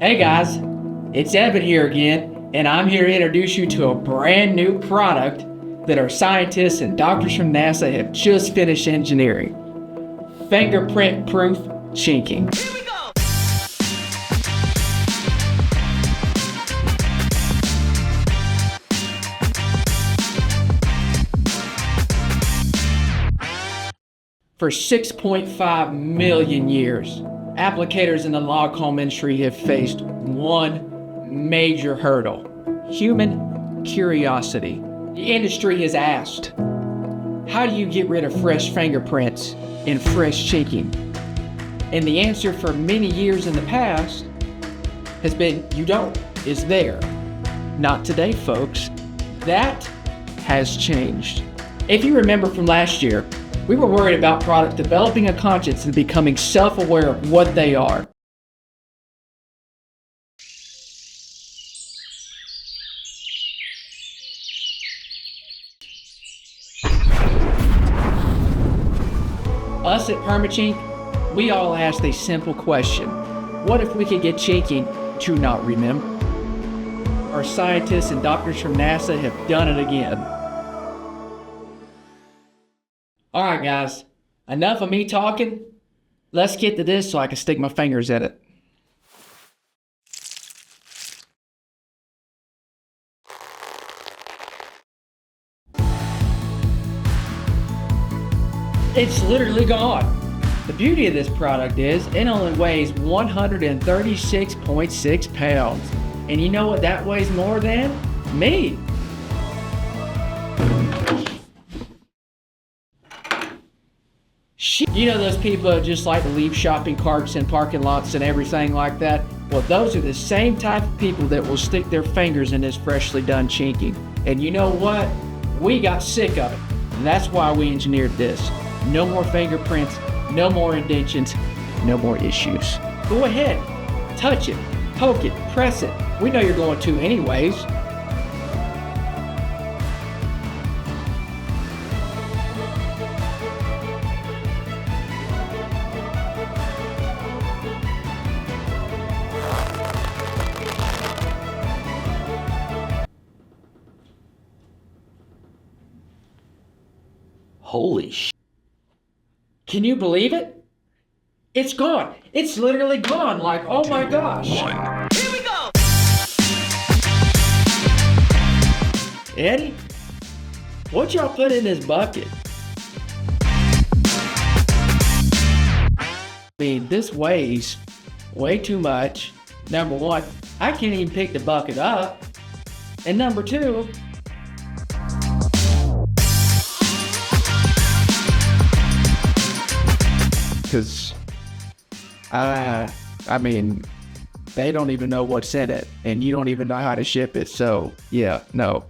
Hey guys, it's Evan here again, and I'm here to introduce you to a brand new product that our scientists and doctors from NASA have just finished engineering. Fingerprint-Proof Chinking. Here we go! For 6.5 million years, applicators in the log home industry have faced one major hurdle: human curiosity. The industry has asked, how do you get rid of fresh fingerprints in fresh chinking? And the answer for many years in the past has been, you don't. It's there. Not today, folks. That has changed. If you remember from last year, we were worried about products developing a conscience and becoming self-aware of what they are. Us at Perma-Chink, we all asked a simple question. What if we could get chinking to not remember? Our scientists and doctors from NASA have done it again. All right, guys, enough of me talking. Let's get to this so I can stick my fingers in it. It's literally gone. The beauty of this product is it only weighs 136.6 pounds. And you know what that weighs more than? Me. You know those people that just like to leave shopping carts in parking lots and everything like that? Well, those are the same type of people that will stick their fingers in this freshly done chinking. And you know what? We got sick of it. And that's why we engineered this. No more fingerprints, no more indentations, no more issues. Go ahead, touch it, poke it, press it. We know you're going to anyways. Holy sh! Can you believe it? It's gone. It's literally gone. Like, oh my gosh. Here we go! Eddie, what y'all put in this bucket? I mean, this weighs way too much. Number one, I can't even pick the bucket up. And number two, because I mean, they don't even know what's in it, and you don't even know how to ship it. So yeah, no.